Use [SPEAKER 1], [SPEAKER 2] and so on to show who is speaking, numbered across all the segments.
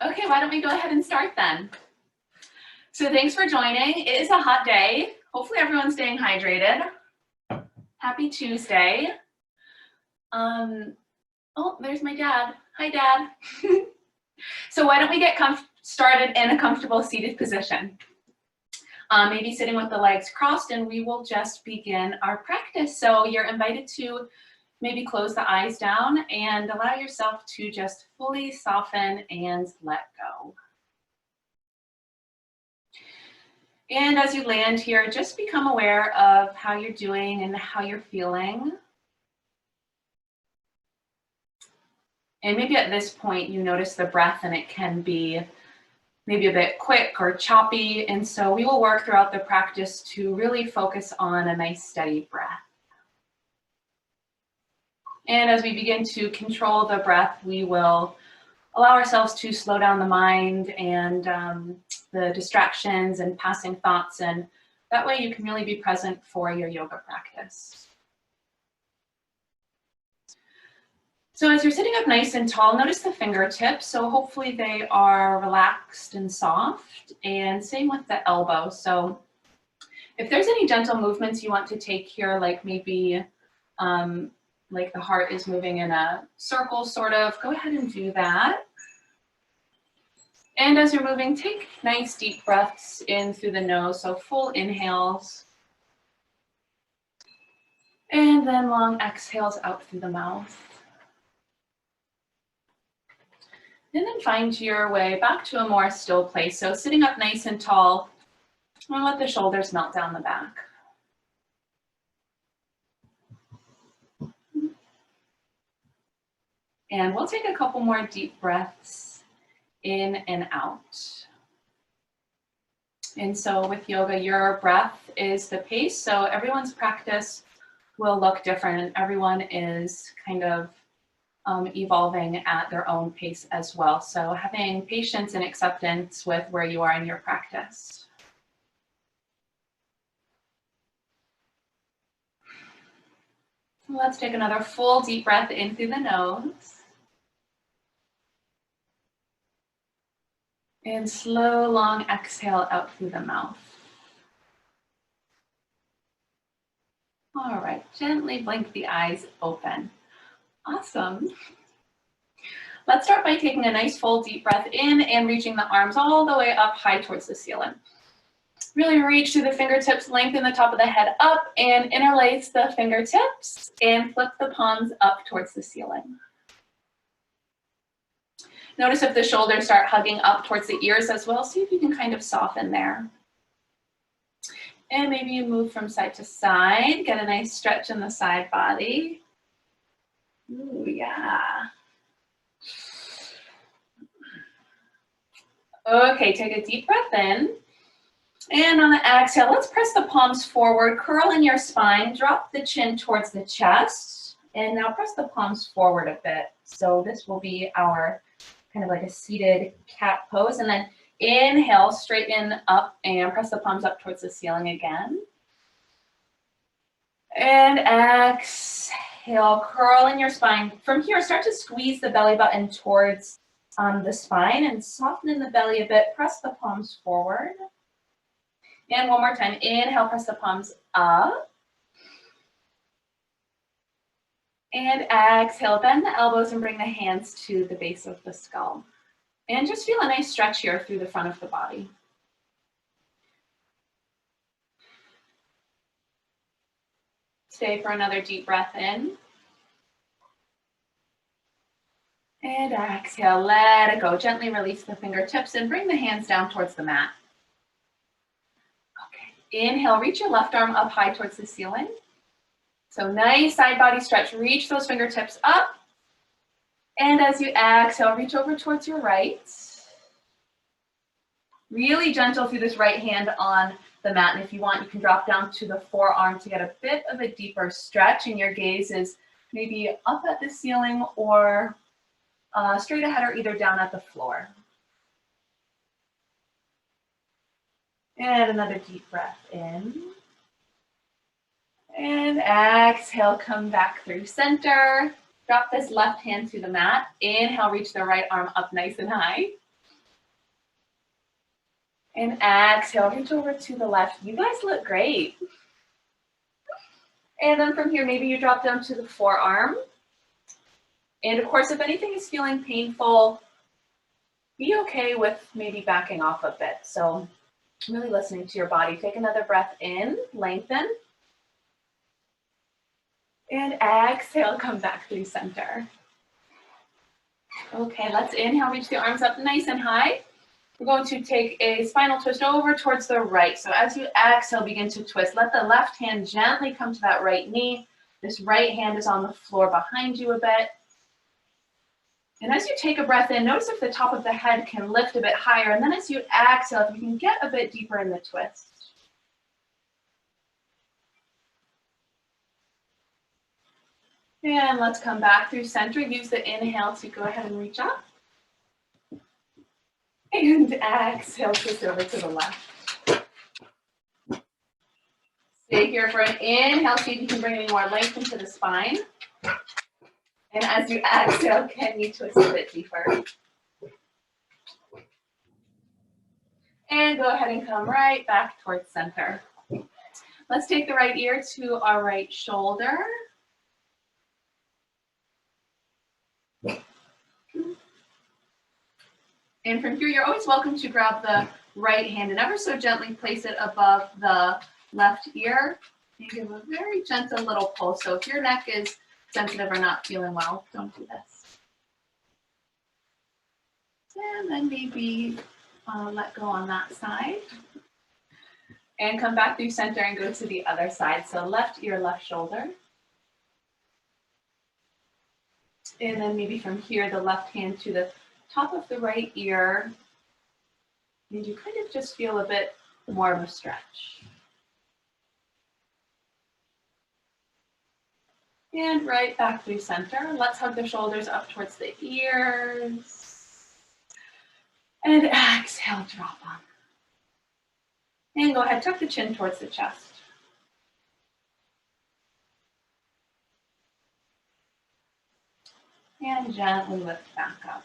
[SPEAKER 1] Okay, why don't we go ahead and start then? So thanks for joining. It is a hot day. Hopefully everyone's staying hydrated. Happy Tuesday. Oh, there's my dad. Hi, Dad. So why don't we get started in a comfortable seated position? Maybe sitting with the legs crossed, and we will just begin our practice. So you're invited to maybe close the eyes down and allow yourself to just fully soften and let go. And as you land here, just become aware of how you're doing and how you're feeling. And maybe at this point you notice the breath and it can be maybe a bit quick or choppy. And so we will work throughout the practice to really focus on a nice steady breath. And as we begin to control the breath, we will allow ourselves to slow down the mind and the distractions and passing thoughts. And that way you can really be present for your yoga practice. So as you're sitting up nice and tall, notice the fingertips. So hopefully they are relaxed and soft, and same with the elbow. So if there's any gentle movements you want to take here, like maybe like the heart is moving in a circle sort of, go ahead and do that. And as you're moving, take nice deep breaths in through the nose, so full inhales. And then long exhales out through the mouth. And then find your way back to a more still place. So sitting up nice and tall, and let the shoulders melt down the back. And we'll take a couple more deep breaths in and out. And so with yoga, your breath is the pace. So everyone's practice will look different. Everyone is kind of evolving at their own pace as well. So having patience and acceptance with where you are in your practice. Let's take another full deep breath in through the nose. And slow, long exhale out through the mouth. All right, gently blink the eyes open. Awesome. Let's start by taking a nice full deep breath in and reaching the arms all the way up high towards the ceiling. Really reach through the fingertips, lengthen the top of the head up and interlace the fingertips and flip the palms up towards the ceiling. Notice if the shoulders start hugging up towards the ears as well. See if you can kind of soften there. And maybe you move from side to side, get a nice stretch in the side body. Ooh, yeah. Okay, take a deep breath in. And on the exhale, let's press the palms forward, curl in your spine, drop the chin towards the chest. And now press the palms forward a bit. So this will be our kind of like a seated cat pose. And then inhale, straighten up and press the palms up towards the ceiling again. And exhale, curl in your spine. From here, start to squeeze the belly button towards the spine and soften in the belly a bit. Press the palms forward. And one more time, inhale, press the palms up. And exhale, bend the elbows and bring the hands to the base of the skull. And just feel a nice stretch here through the front of the body. Stay for another deep breath in. And exhale, let it go. Gently release the fingertips and bring the hands down towards the mat. Okay, inhale, reach your left arm up high towards the ceiling. So nice side body stretch, reach those fingertips up. And as you exhale, reach over towards your right. Really gentle through this right hand on the mat. And if you want, you can drop down to the forearm to get a bit of a deeper stretch. And your gaze is maybe up at the ceiling or straight ahead or either down at the floor. And another deep breath in. And exhale, come back through center. Drop this left hand to the mat. Inhale, reach the right arm up nice and high. And exhale, reach over to the left. You guys look great. And then from here, maybe you drop down to the forearm. And of course, if anything is feeling painful, be okay with maybe backing off a bit. So really listening to your body. Take another breath in, lengthen. And exhale, come back through center. Okay, let's inhale, reach the arms up nice and high. We're going to take a spinal twist over towards the right. So as you exhale, begin to twist. Let the left hand gently come to that right knee. This right hand is on the floor behind you a bit. And as you take a breath in, notice if the top of the head can lift a bit higher. And then as you exhale, if you can get a bit deeper in the twist. And let's come back through center. Use the inhale to go ahead and reach up. And exhale, twist over to the left. Stay here for an inhale. See if you can bring any more length into the spine. And as you exhale, can you twist a bit deeper? And go ahead and come right back towards center. Let's take the right ear to our right shoulder. And from here, you're always welcome to grab the right hand and ever so gently place it above the left ear. And give a very gentle little pull. So if your neck is sensitive or not feeling well, don't do this. And then maybe let go on that side. And come back through center and go to the other side. So left ear, left shoulder. And then maybe from here, the left hand to the top of the right ear. And you kind of just feel a bit more of a stretch. And right back through center. Let's hug the shoulders up towards the ears. And exhale, drop on. And go ahead, tuck the chin towards the chest. And gently lift back up.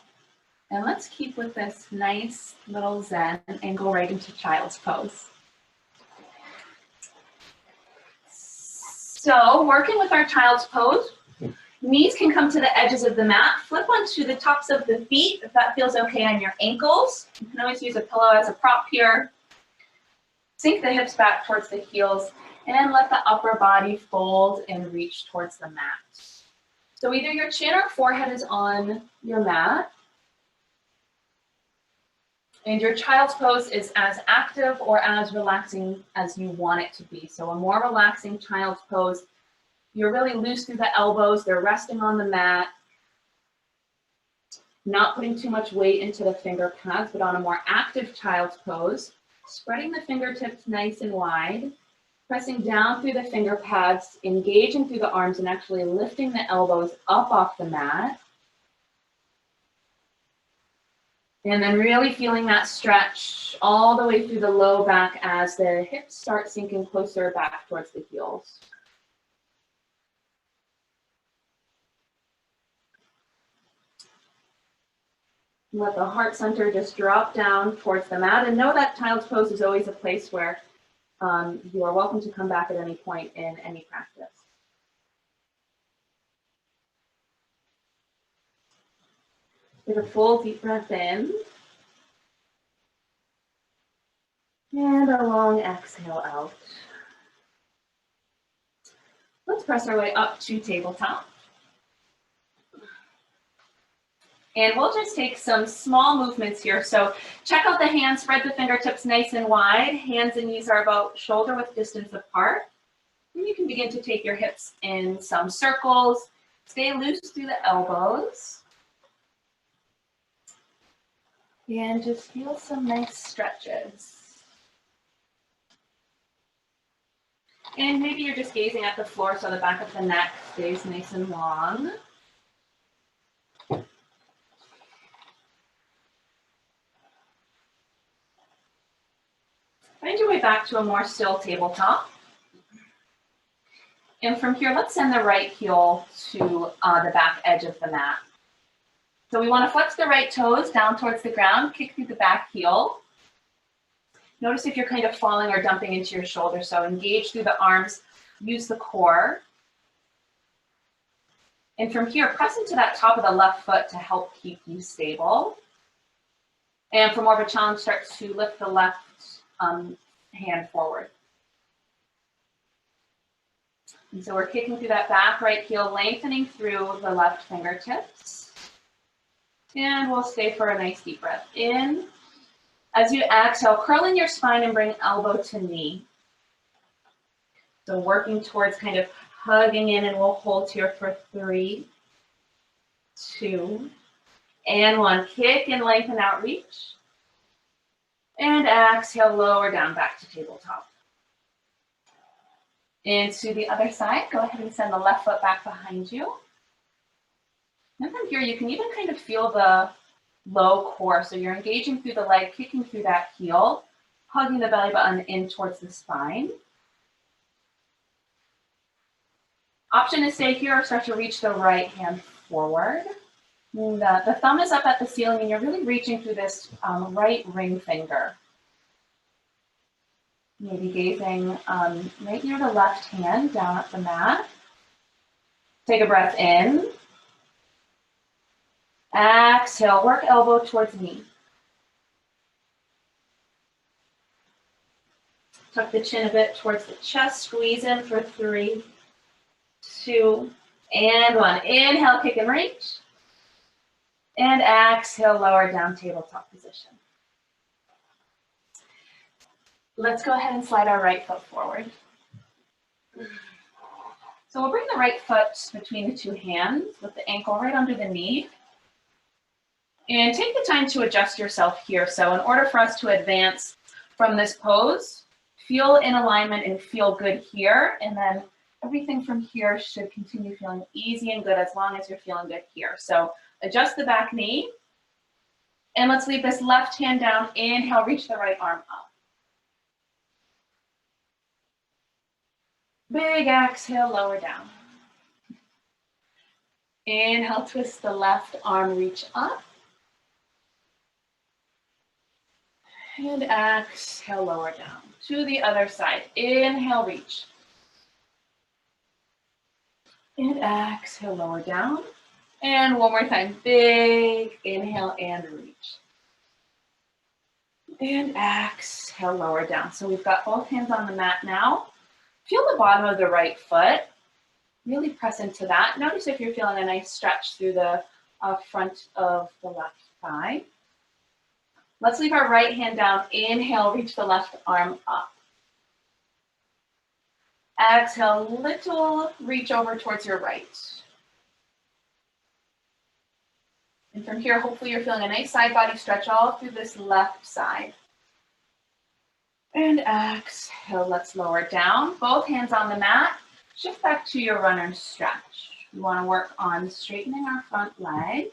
[SPEAKER 1] And let's keep with this nice little zen and go right into child's pose. So working with our child's pose, knees can come to the edges of the mat. Flip onto the tops of the feet if that feels okay on your ankles. You can always use a pillow as a prop here. Sink the hips back towards the heels and let the upper body fold and reach towards the mat. So either your chin or forehead is on your mat. And your child's pose is as active or as relaxing as you want it to be. So a more relaxing child's pose, you're really loose through the elbows, they're resting on the mat, not putting too much weight into the finger pads, but on a more active child's pose, spreading the fingertips nice and wide, pressing down through the finger pads, engaging through the arms and actually lifting the elbows up off the mat. And then really feeling that stretch all the way through the low back as the hips start sinking closer back towards the heels. Let the heart center just drop down towards the mat, and know that child's pose is always a place where you are welcome to come back at any point in any practice. Take a full deep breath in. And a long exhale out. Let's press our way up to tabletop. And we'll just take some small movements here. So check out the hands, spread the fingertips nice and wide. Hands and knees are about shoulder width distance apart. And you can begin to take your hips in some circles. Stay loose through the elbows. And just feel some nice stretches. And maybe you're just gazing at the floor so the back of the neck stays nice and long. Find your way back to a more still tabletop. And from here, let's send the right heel to the back edge of the mat. So we want to flex the right toes down towards the ground, kick through the back heel. Notice if you're kind of falling or dumping into your shoulder. So engage through the arms, use the core. And from here, press into that top of the left foot to help keep you stable. And for more of a challenge, start to lift the left hand forward. And so we're kicking through that back right heel, lengthening through the left fingertips. And we'll stay for a nice deep breath in. As you exhale, curl in your spine and bring elbow to knee. So working towards kind of hugging in, and we'll hold here for 3, 2, and 1. Kick and lengthen out, reach. And exhale, lower down back to tabletop. And to the other side, go ahead and send the left foot back behind you. And from here, you can even kind of feel the low core. So you're engaging through the leg, kicking through that heel, hugging the belly button in towards the spine. Option to stay here or start to reach the right hand forward. And the thumb is up at the ceiling and you're really reaching through this right ring finger. Maybe gazing right near the left hand down at the mat. Take a breath in. Exhale, work elbow towards knee. Tuck the chin a bit towards the chest, squeeze in for 3, 2, and 1. Inhale, kick and reach. And exhale, lower down, tabletop position. Let's go ahead and slide our right foot forward. So we'll bring the right foot between the two hands with the ankle right under the knee. And take the time to adjust yourself here. So in order for us to advance from this pose, feel in alignment and feel good here. And then everything from here should continue feeling easy and good as long as you're feeling good here. So adjust the back knee. And let's leave this left hand down. Inhale, reach the right arm up. Big exhale, lower down. Inhale, twist the left arm, reach up. And exhale, lower down. To the other side. Inhale, reach. And exhale, lower down. And one more time. Big inhale and reach. And exhale, lower down. So we've got both hands on the mat now. Feel the bottom of the right foot. Really press into that. Notice if you're feeling a nice stretch through the front of the left thigh. Let's leave our right hand down. Inhale, reach the left arm up. Exhale, little reach over towards your right. And from here, hopefully you're feeling a nice side body stretch all through this left side. And exhale, let's lower down. Both hands on the mat. Shift back to your runner's stretch. We want to work on straightening our front leg.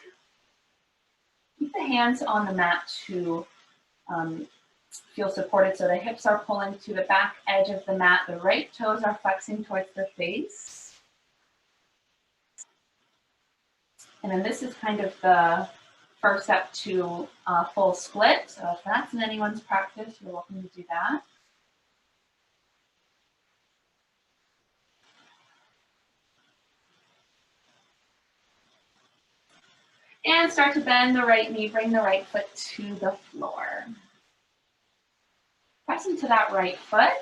[SPEAKER 1] Keep the hands on the mat to feel supported. So the hips are pulling to the back edge of the mat. The right toes are flexing towards the face. And then this is kind of the first step to full split. So if that's in anyone's practice, you're welcome to do that. And start to bend the right knee, bring the right foot to the floor. Press into that right foot.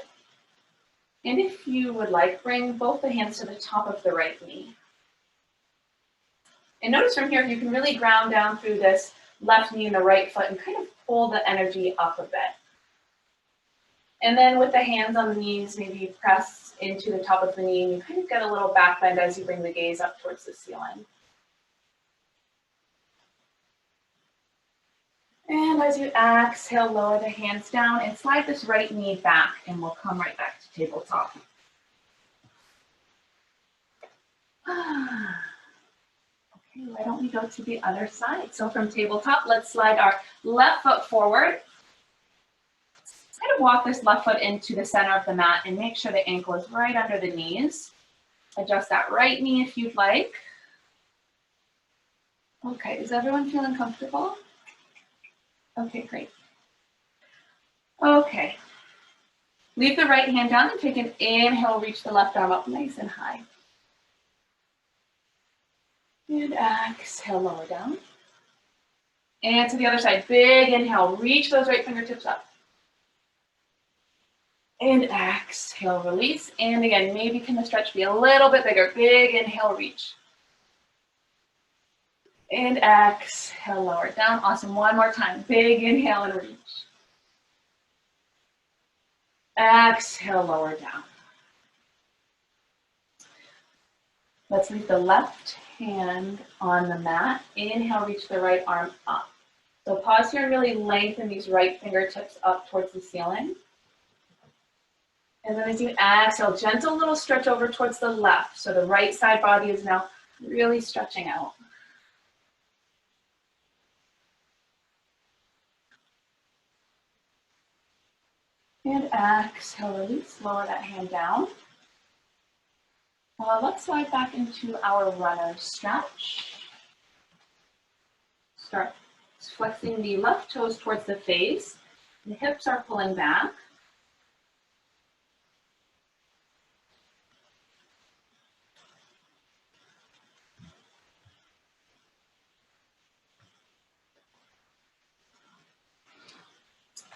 [SPEAKER 1] And if you would like, bring both the hands to the top of the right knee. And notice from here, you can really ground down through this left knee and the right foot and kind of pull the energy up a bit. And then with the hands on the knees, maybe press into the top of the knee and you kind of get a little back bend as you bring the gaze up towards the ceiling. And as you exhale, lower the hands down and slide this right knee back and we'll come right back to tabletop. Okay, why don't we go to the other side? So from tabletop, let's slide our left foot forward. Kind of walk this left foot into the center of the mat and make sure the ankle is right under the knees. Adjust that right knee if you'd like. Okay, is everyone feeling comfortable? Okay, great. Okay. Leave the right hand down and take an inhale, reach the left arm up nice and high. And exhale, lower down. And to the other side, big inhale, reach those right fingertips up. And exhale, release. And again, maybe can the stretch be a little bit bigger? Big inhale, reach. And exhale, lower down. Awesome, one more time. Big inhale and reach. Exhale, lower down. Let's leave the left hand on the mat. Inhale, reach the right arm up. So pause here and really lengthen these right fingertips up towards the ceiling. And then as you exhale, gentle little stretch over towards the left. So the right side body is now really stretching out. And exhale, release, lower that hand down. Let's slide back into our runner stretch. Start flexing the left toes towards the face. The hips are pulling back.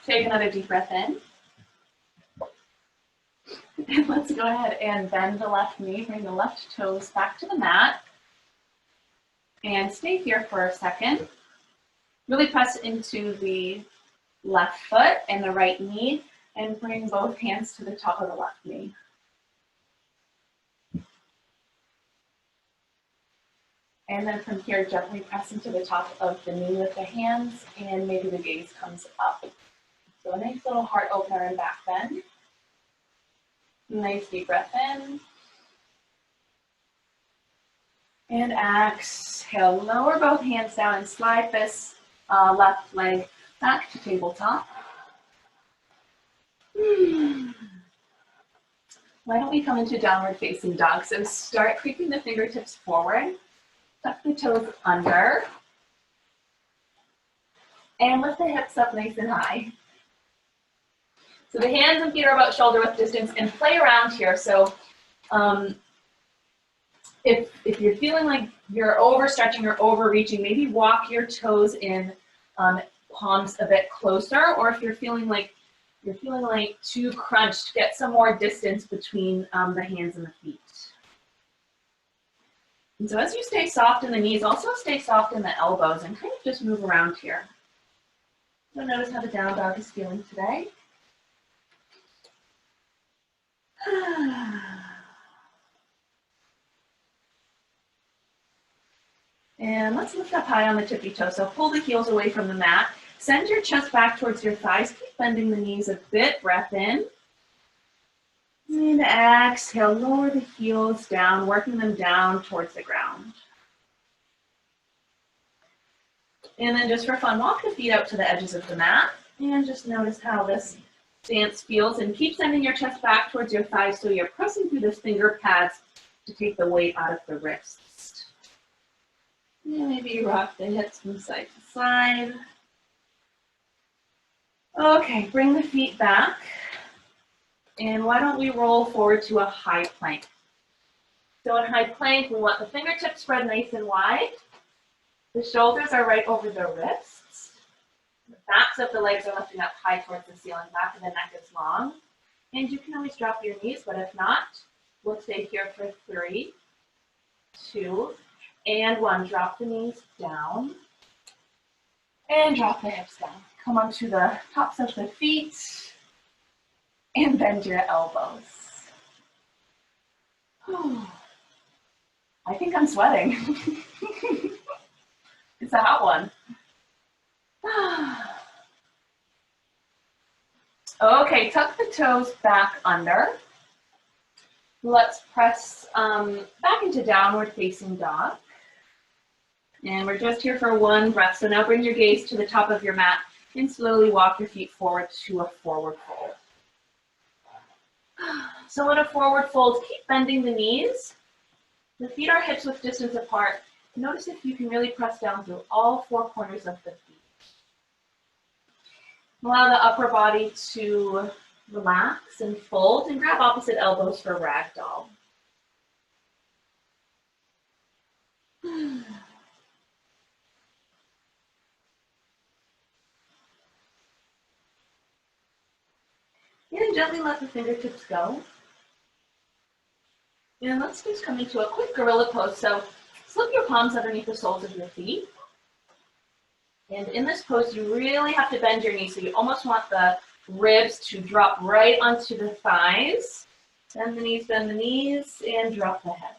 [SPEAKER 1] Take another deep breath in. And let's go ahead and bend the left knee, bring the left toes back to the mat. And stay here for a second. Really press into the left foot and the right knee and bring both hands to the top of the left knee. And then from here, gently press into the top of the knee with the hands and maybe the gaze comes up. So a nice little heart opener and back bend. Nice deep breath in. And exhale, lower both hands down and slide this left leg back to tabletop. Why don't we come into downward facing dog? So start creeping the fingertips forward, tuck the toes under, and lift the hips up nice and high. So the hands and feet are about shoulder width distance and play around here. So if you're feeling like you're overstretching or overreaching, maybe walk your toes in palms a bit closer, or if you're feeling like too crunched, get some more distance between the hands and the feet. And so as you stay soft in the knees, also stay soft in the elbows and kind of just move around here. So notice how the down dog is feeling today. And let's lift up high on the tippy toe. So pull the heels away from the mat. Send your chest back towards your thighs. Keep bending the knees a bit. Breath in. And exhale, lower the heels down, working them down towards the ground. And then just for fun, walk the feet out to the edges of the mat. And just notice how this stance feels. And keep sending your chest back towards your thighs so you're pressing through the finger pads to take the weight out of the wrists. And maybe rock the hips from side to side. Okay, bring the feet back. And why don't we roll forward to a high plank? So in high plank, we want the fingertips spread nice and wide. The shoulders are right over the wrists. The backs of the legs are lifting up high towards the ceiling. Back of the neck is long. And you can always drop your knees, but if not, we'll stay here for 3, 2, and 1. Drop the knees down. And drop the hips down. Come onto the tops of the feet. And bend your elbows. I think I'm sweating. It's a hot one. Okay, tuck the toes back under. Let's press back into downward facing dog. And we're just here for 1 breath. So now bring your gaze to the top of your mat and slowly walk your feet forward to a forward fold. So in a forward fold, keep bending the knees. The feet are hips width distance apart. Notice if you can really press down through all 4 corners of the feet. Allow the upper body to relax and fold, and grab opposite elbows for ragdoll. And gently let the fingertips go. And let's just come into a quick gorilla pose. So slip your palms underneath the soles of your feet. And in this pose, you really have to bend your knees. So you almost want the ribs to drop right onto the thighs. Bend the knees, and drop the head.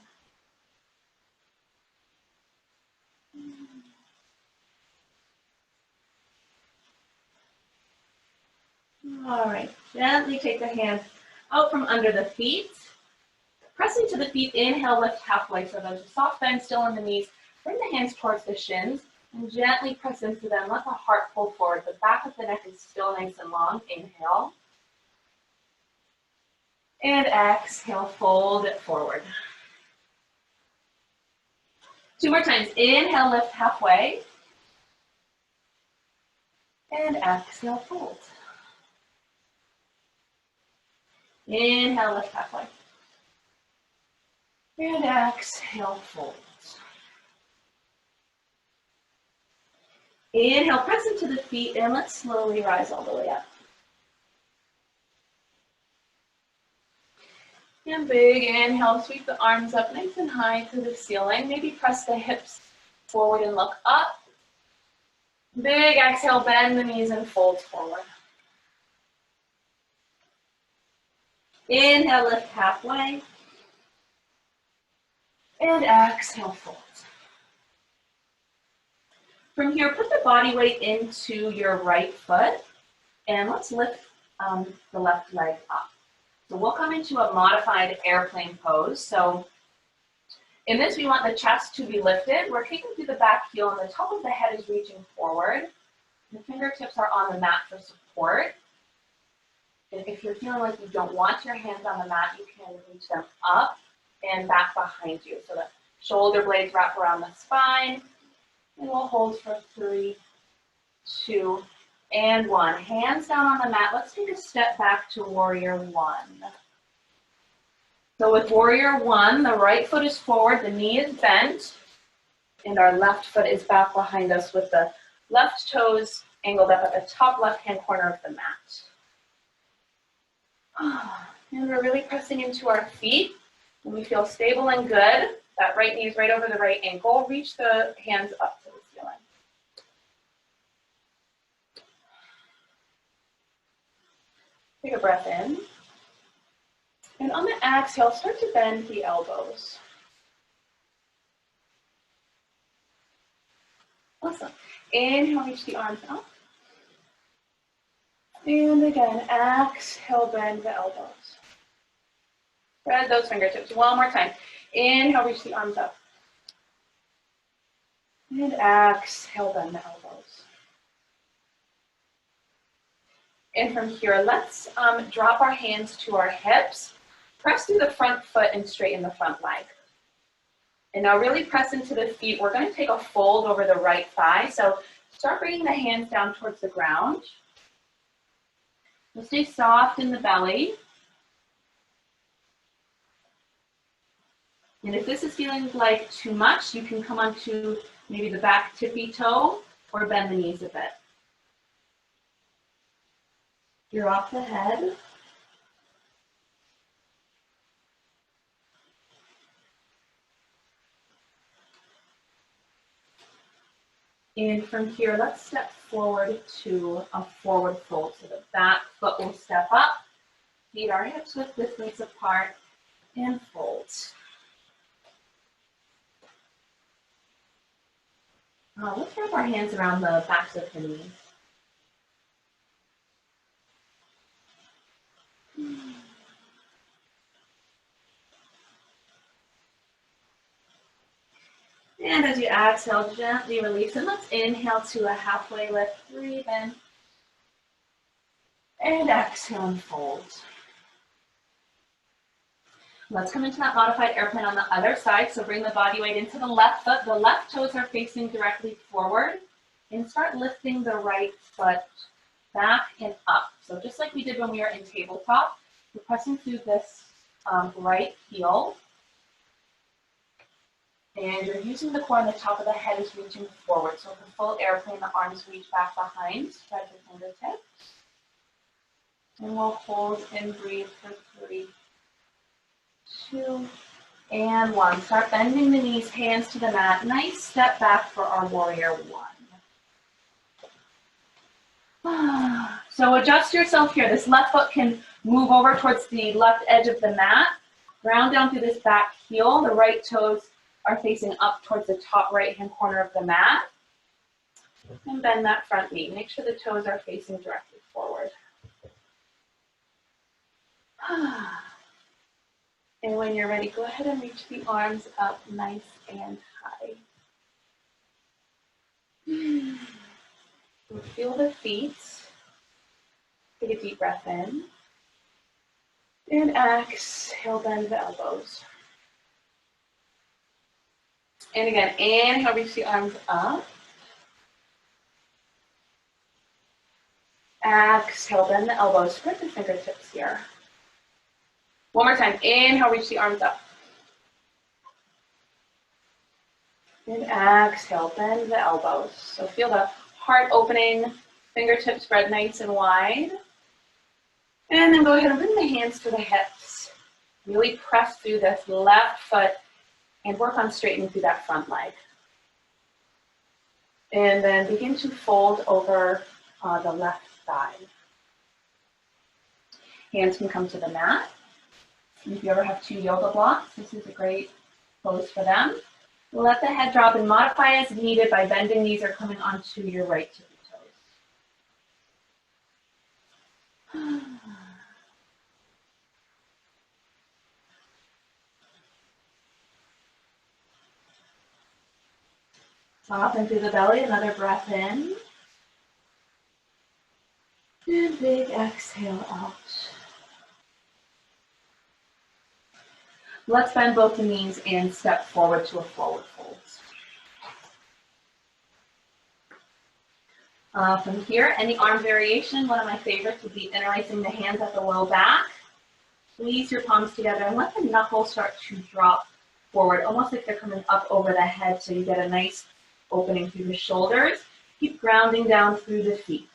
[SPEAKER 1] All right, gently take the hands out from under the feet. Press into the feet, inhale, lift halfway. So there's a soft bend still in the knees. Bring the hands towards the shins and gently press into them. Let the heart pull forward. The back of the neck is still nice and long. Inhale. And exhale, fold it forward. 2 more times. Inhale, lift halfway. And exhale, fold. Inhale, lift halfway. And exhale, fold. Inhale, press into the feet, and let's slowly rise all the way up. And big inhale, sweep the arms up nice and high to the ceiling. Maybe press the hips forward and look up. Big exhale, bend the knees and fold forward. Inhale, lift halfway. And exhale, fold. From here, put the body weight into your right foot, and let's lift the left leg up. So we'll come into a modified airplane pose. So in this, we want the chest to be lifted. We're kicking through the back heel, and the top of the head is reaching forward. The fingertips are on the mat for support. And if you're feeling like you don't want your hands on the mat, you can reach them up and back behind you. So the shoulder blades wrap around the spine. And we'll hold for 3, 2, and 1. Hands down on the mat. Let's take a step back to warrior 1. So with warrior 1, the right foot is forward, the knee is bent, and our left foot is back behind us with the left toes angled up at the top left-hand corner of the mat. And we're really pressing into our feet. When we feel stable and good, that right knee is right over the right ankle. Reach the hands up to the ceiling. Take a breath in. And on the exhale, start to bend the elbows. Awesome. Inhale, reach the arms up. And again, exhale, bend the elbows. Spread those fingertips. One more time. Inhale, reach the arms up. And exhale, bend the elbows. And from here, let's drop our hands to our hips. Press through the front foot and straighten the front leg. And now really press into the feet. We're going to take a fold over the right thigh. So start bringing the hands down towards the ground. We'll stay soft in the belly. And if this is feeling like too much, you can come onto maybe the back tippy toe or bend the knees a bit. Drop the head. And from here, let's step forward to a forward fold. So the back foot will step up, feet our hips width distance apart, and fold. Let's wrap our hands around the backs of the knees. And as you exhale, gently release. And let's inhale to a halfway lift. Breathe in. And exhale and fold. Let's come into that modified airplane on the other side. So bring the body weight into the left foot. The left toes are facing directly forward. And start lifting the right foot back and up. So just like we did when we were in tabletop, we're pressing through this right heel. And you're using the core on the top of the head is reaching forward. So for full airplane, the arms reach back behind, spread your fingertips. And we'll hold and breathe for 3, 2, and 1. Start bending the knees, hands to the mat. Nice step back for our warrior 1. So adjust yourself here. This left foot can move over towards the left edge of the mat. Ground down through this back heel. The right toes are facing up towards the top right-hand corner of the mat. And bend that front knee. Make sure the toes are facing directly forward. And when you're ready, go ahead and reach the arms up nice and high. Feel the feet. Take a deep breath in. And exhale, bend the elbows. And again, inhale, reach the arms up. Exhale, bend the elbows. Spread the fingertips here. One more time. Inhale, reach the arms up. And exhale, bend the elbows. So feel the heart opening, fingertips spread nice and wide. And then go ahead and bring the hands to the hips. Really press through this left foot and work on straightening through that front leg. And then begin to fold over the left thigh. Hands can come to the mat. If you ever have 2 yoga blocks, this is a great pose for them. Let the head drop and modify as needed by bending knees or coming onto your right tippy toes. Soften through the belly, another breath in. And big exhale out. Let's bend both the knees and step forward to a forward fold. From here, any arm variation, one of my favorites would be interlacing the hands at the low back. Squeeze your palms together and let the knuckles start to drop forward, almost like they're coming up over the head so you get a nice opening through the shoulders. Keep grounding down through the feet.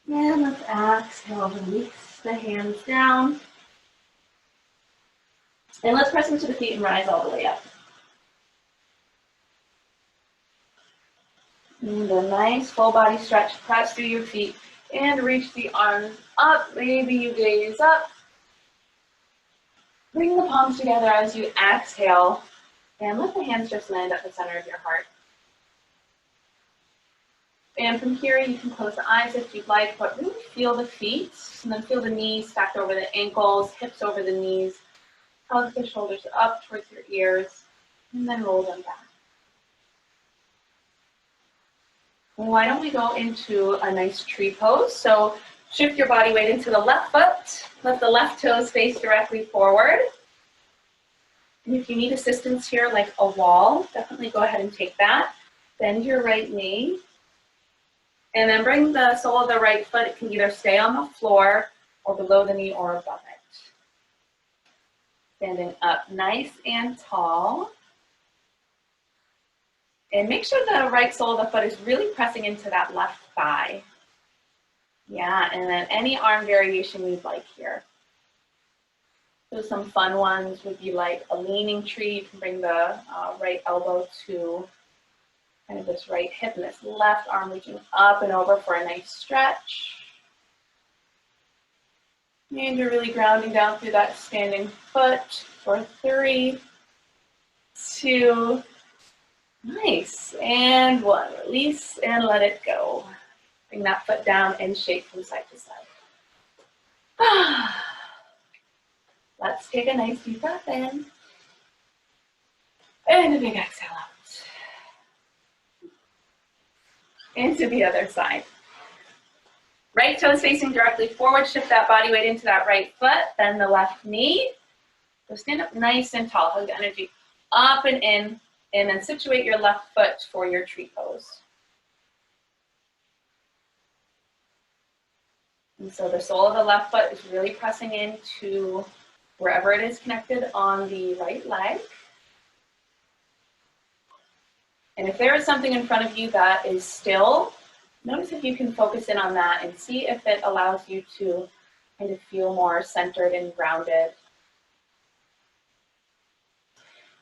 [SPEAKER 1] And let's exhale, release the hands down. And let's press into the feet and rise all the way up. And a nice full body stretch, press through your feet and reach the arms up. Maybe you gaze up. Bring the palms together as you exhale and let the hands just land at the center of your heart. And from here, you can close the eyes if you'd like, but really feel the feet, and then feel the knees stacked over the ankles, hips over the knees, hug the shoulders up towards your ears, and then roll them back. And why don't we go into a nice tree pose? So shift your body weight into the left foot, let the left toes face directly forward. And if you need assistance here, like a wall, definitely go ahead and take that. Bend your right knee. And then bring the sole of the right foot. It can either stay on the floor or below the knee or above it. Standing up nice and tall. And make sure the right sole of the foot is really pressing into that left thigh. Yeah, and then any arm variation you'd like here. So some fun ones would be like a leaning tree. You can bring the right elbow to kind of this right hip and this left arm reaching up and over for a nice stretch. And you're really grounding down through that standing foot for 3, 2, nice, and 1. Release and let it go. Bring that foot down and shake from side to side. Let's take a nice deep breath in. And a big exhale out. And to the other side. Right toes facing directly forward, shift that body weight into that right foot, bend the left knee. So stand up nice and tall, hug the energy up and in, and then situate your left foot for your tree pose. And so the sole of the left foot is really pressing into wherever it is connected on the right leg. And if there is something in front of you that is still, notice if you can focus in on that and see if it allows you to kind of feel more centered and grounded.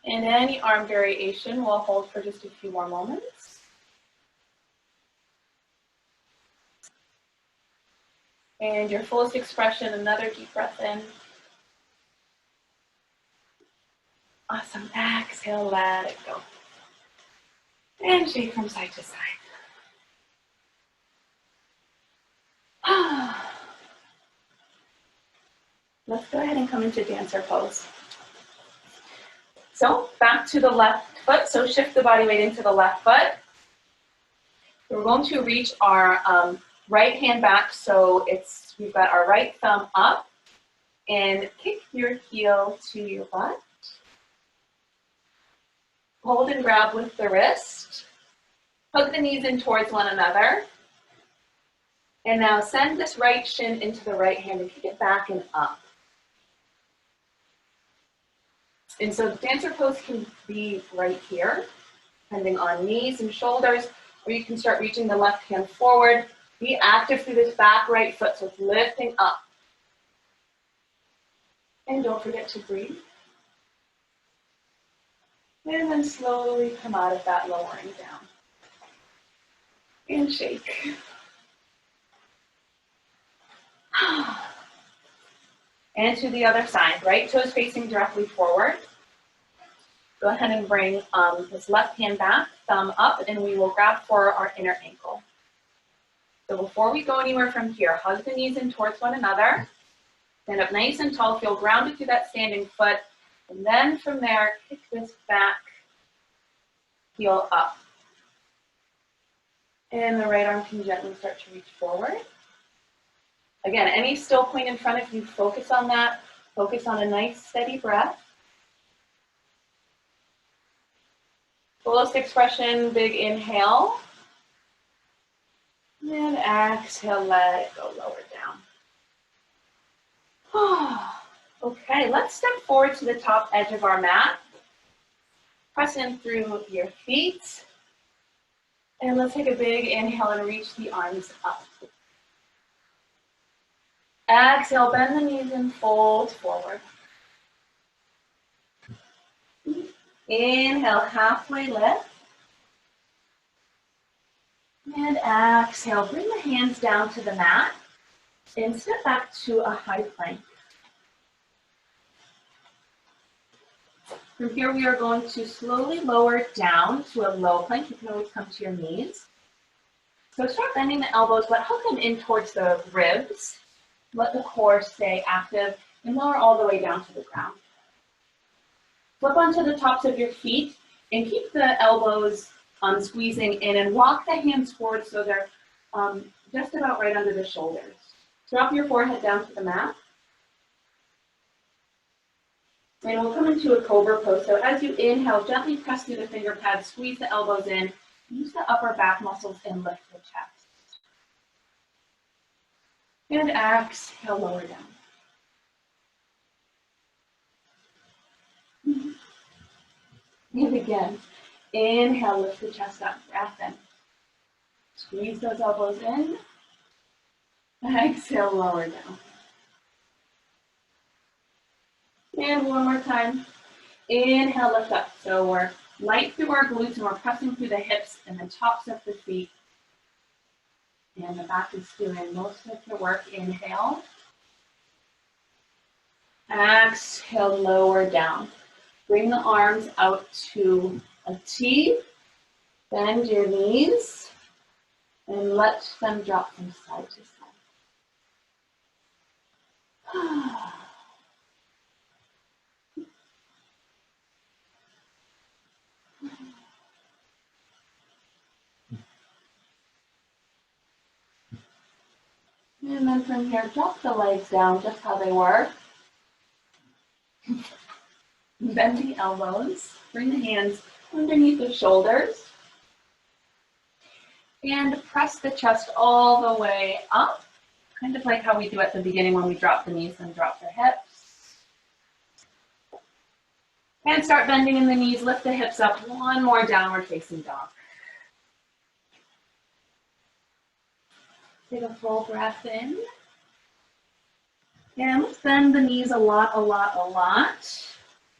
[SPEAKER 1] And any arm variation, we'll hold for just a few more moments. And your fullest expression, another deep breath in. Awesome, exhale, let it go. And shake from side to side. Let's go ahead and come into dancer pose. So back to the left foot, so shift the body weight into the left foot. We're going to reach our right hand back, so we've got our right thumb up, and kick your heel to your butt. Hold and grab with the wrist. Hug the knees in towards one another. And now send this right shin into the right hand and kick it back and up. And so dancer pose can be right here, depending on knees and shoulders, or you can start reaching the left hand forward. Be active through this back right foot, so it's lifting up. And don't forget to breathe. And then slowly come out of that, lowering down. And shake. And to the other side, right toes facing directly forward. Go ahead and bring this left hand back, thumb up, and we will grab for our inner ankle. So before we go anywhere from here, hug the knees in towards one another. Stand up nice and tall, feel grounded through that standing foot. And then from there, kick this back, heel up. And the right arm can gently start to reach forward. Again, any still point in front of you, focus on that. Focus on a nice steady breath. Fullest expression, big inhale. And exhale, let it go lower down. Okay, let's step forward to the top edge of our mat. Press in through your feet. And let's take a big inhale and reach the arms up. Exhale, bend the knees and fold forward. Inhale, halfway lift. And exhale, bring the hands down to the mat and step back to a high plank. From here, we are going to slowly lower down to a low plank. You can always come to your knees. So start bending the elbows, but hug them in towards the ribs. Let the core stay active and lower all the way down to the ground. Flip onto the tops of your feet and keep the elbows squeezing in and walk the hands forward so they're just about right under the shoulders. Drop your forehead down to the mat. And we'll come into a cobra pose. So as you inhale, gently press through the finger pads, squeeze the elbows in, use the upper back muscles and lift the chest. And exhale, lower down. And again, inhale, lift the chest up, breath in. Squeeze those elbows in. Exhale, lower down. And one more time. Inhale, lift up. So we're light through our glutes and we're pressing through the hips and the tops of the feet. And the back is doing most of the work. Inhale. Exhale, lower down. Bring the arms out to a T. Bend your knees and let them drop from side to side. And then from here, drop the legs down just how they were. Bend the elbows, bring the hands underneath the shoulders, and press the chest all the way up, kind of like how we do at the beginning when we drop the knees and drop the hips. And start bending in the knees, lift the hips up, one more downward facing dog. Take a full breath in. And let's bend the knees a lot.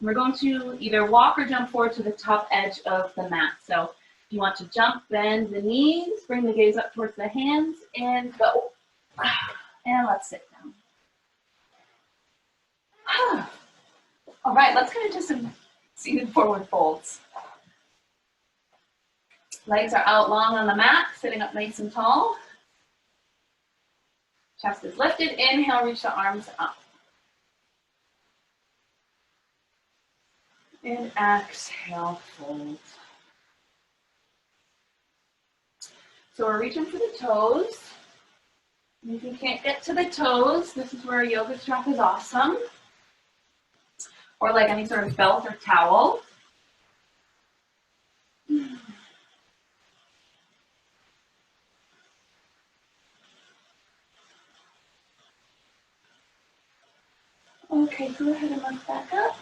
[SPEAKER 1] We're going to either walk or jump forward to the top edge of the mat. So if you want to jump, bend the knees, bring the gaze up towards the hands, and go. And let's sit down. All right, let's get into some seated forward folds. Legs are out long on the mat, sitting up nice and tall. Chest is lifted. Inhale, reach the arms up. And exhale, fold. So we're reaching for the toes. And if you can't get to the toes, this is where a yoga strap is awesome. Or like any sort of belt or towel. Okay, go ahead and lift back up.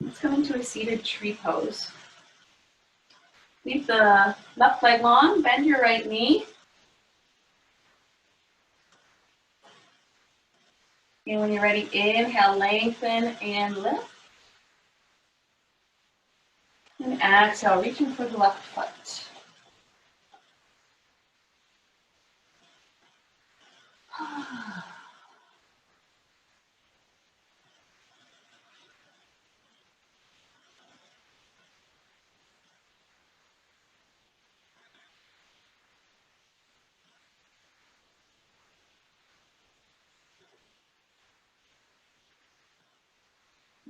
[SPEAKER 1] Let's come into a seated tree pose. Leave the left leg long, bend your right knee. And when you're ready, inhale, lengthen and lift. And exhale, reaching for the left foot.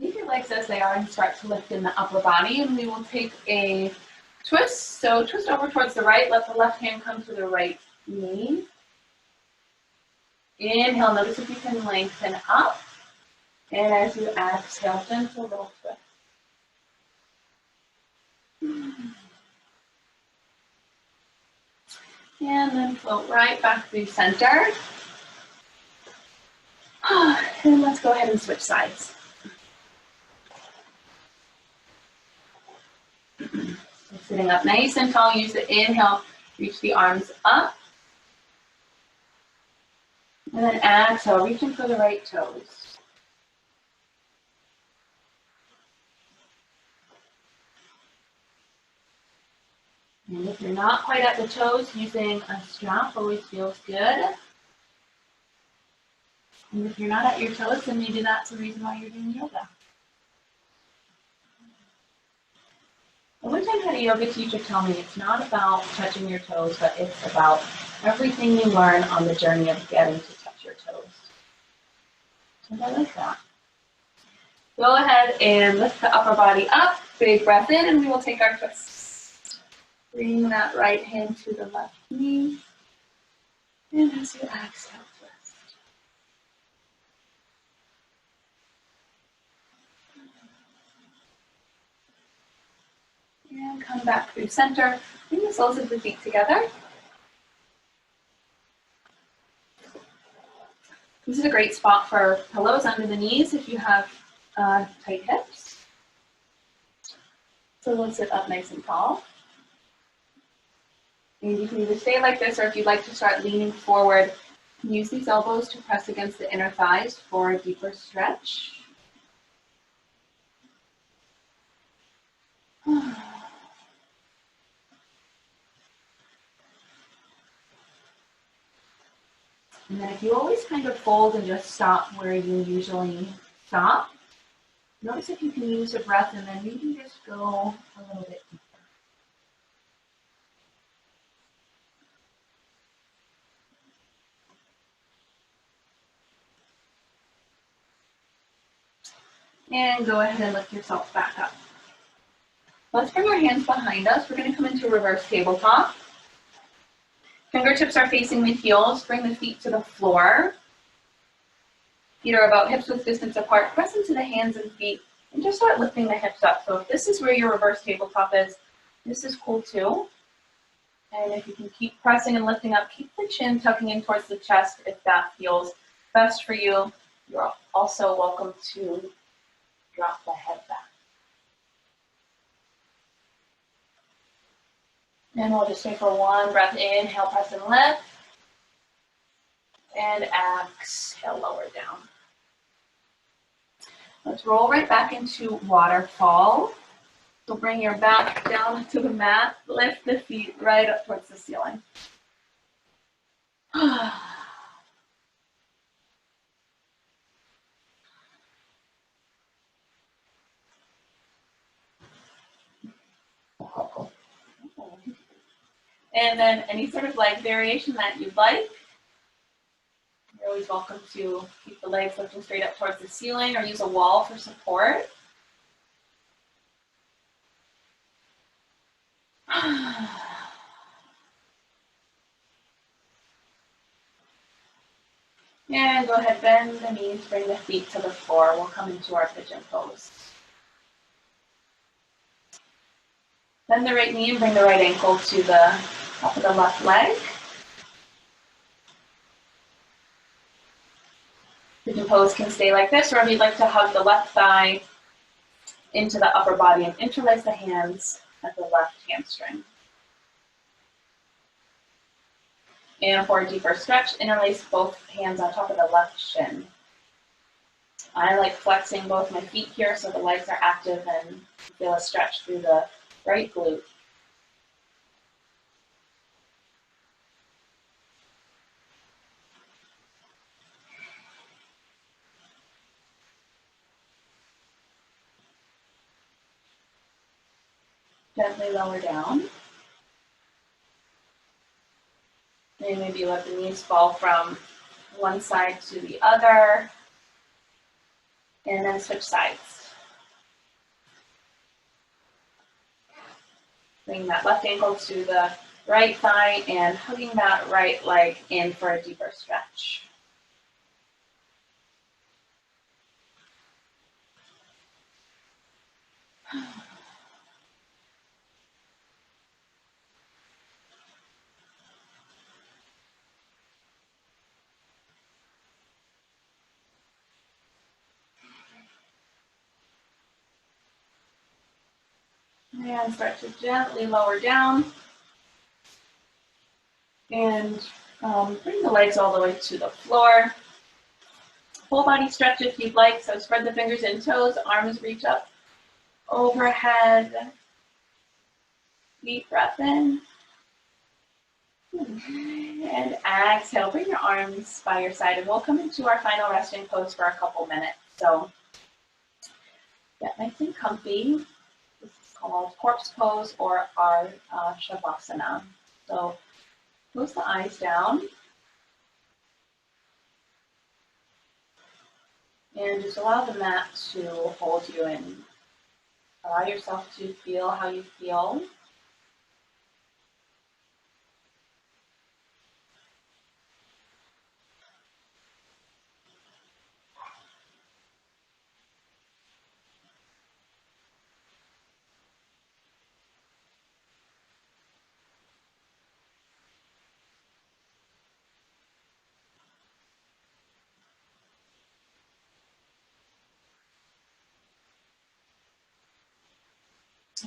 [SPEAKER 1] Leave your legs as they are and start to lift in the upper body, and we will take a twist. So twist over towards the right, let the left hand come to the right knee. Inhale, notice if you can lengthen up. And as you exhale, gentle little twist. And then float right back through center. And let's go ahead and switch sides. Sitting up nice and tall, use the inhale, reach the arms up. And then exhale, reaching for the right toes. And if you're not quite at the toes, using a strap always feels good. And if you're not at your toes, then maybe that's the reason why you're doing yoga. One time I had a yoga teacher tell me it's not about touching your toes, but it's about everything you learn on the journey of getting to touch your toes. And I like that. Go ahead and lift the upper body up, big breath in, and we will take our twist. Bring that right hand to the left knee. And as you exhale, twist. And come back through center. Bring the soles of the feet together. This is a great spot for pillows under the knees if you have tight hips. So we'll sit up nice and tall. And you can either stay like this, or if you'd like to start leaning forward, use these elbows to press against the inner thighs for a deeper stretch. And then if you always kind of fold and just stop where you usually stop, notice if you can use a breath and then maybe just go a little bit deeper. And go ahead and lift yourself back up. Let's bring our hands behind us. We're going to come into reverse tabletop. Fingertips are facing the heels. Bring the feet to the floor. Feet are about hips width distance apart. Press into the hands and feet and just start lifting the hips up. So if this is where your reverse tabletop is, this is cool too. And if you can keep pressing and lifting up, keep the chin tucking in towards the chest if that feels best for you. You're also welcome to drop the head back. And we'll just stay for one breath. Inhale, press and lift. And exhale, lower down. Let's roll right back into waterfall. So bring your back down to the mat. Lift the feet right up towards the ceiling. And then any sort of leg variation that you'd like. You're always welcome to keep the legs lifting straight up towards the ceiling or use a wall for support. And go ahead, bend the knees, bring the feet to the floor. We'll come into our pigeon pose. Bend the right knee and bring the right ankle to the top of the left leg. Pigeon pose can stay like this, or if you'd like to hug the left thigh into the upper body and interlace the hands at the left hamstring. And for a deeper stretch, interlace both hands on top of the left shin. I like flexing both my feet here so the legs are active and feel a stretch through the right glute. Gently lower down. And maybe let the knees fall from one side to the other. And then switch sides. Bring that left ankle to the right thigh and hugging that right leg in for a deeper stretch. And start to gently lower down. And bring the legs all the way to the floor. Full body stretch if you'd like. So spread the fingers and toes, arms reach up overhead. Deep breath in. And exhale, bring your arms by your side. And we'll come into our final resting pose for a couple minutes. So get nice and comfy. This is called corpse pose or our Shavasana. So close the eyes down. And just allow the mat to hold you and allow yourself to feel how you feel.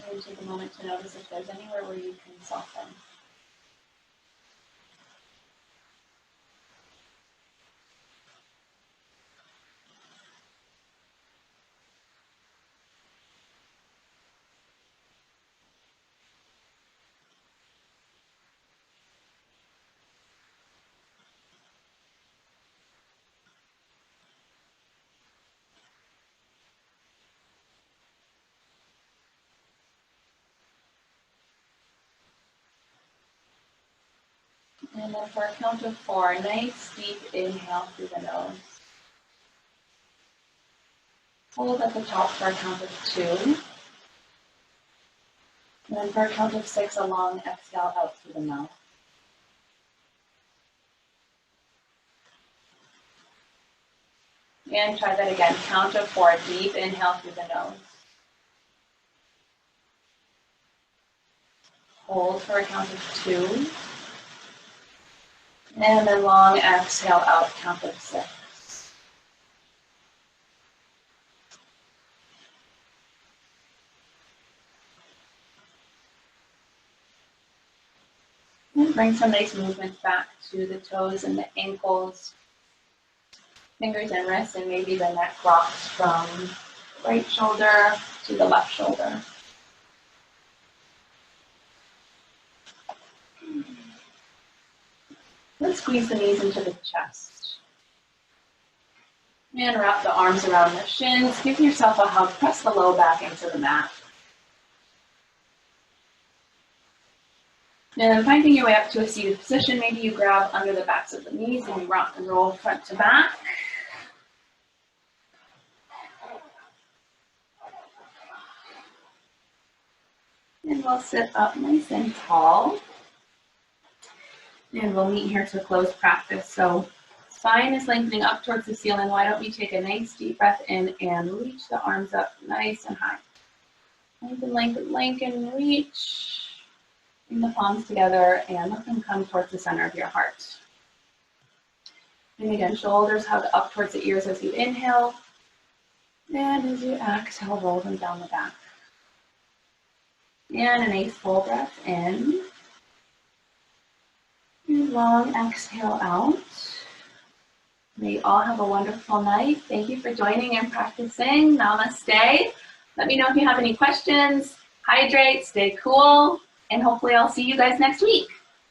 [SPEAKER 1] And take a moment to notice if there's anywhere where you can soften. And then for a count of 4, nice deep inhale through the nose. Hold at the top for a count of 2. And then for a count of 6, a long exhale out through the mouth. And try that again. Count of 4. Deep inhale through the nose. Hold for a count of 2. And then long exhale out, count of 6. And bring some nice movement back to the toes and the ankles, fingers and wrists, and maybe the neck rocks from right shoulder to the left shoulder. Let's squeeze the knees into the chest. And wrap the arms around the shins. Give yourself a hug. Press the low back into the mat. And then finding your way up to a seated position, maybe you grab under the backs of the knees and you rock and roll front to back. And we'll sit up nice and tall. And we'll meet here to close practice. So spine is lengthening up towards the ceiling. Why don't we take a nice deep breath in and reach the arms up nice and high. Lengthen, lengthen, lengthen, reach. Bring the palms together and let them come towards the center of your heart. And again, shoulders hug up towards the ears as you inhale. And as you exhale, roll them down the back. And a nice full breath in. And long exhale out. May you all have a wonderful night. Thank you for joining and practicing. Namaste. Let me know if you have any questions. Hydrate, stay cool, and hopefully I'll see you guys next week.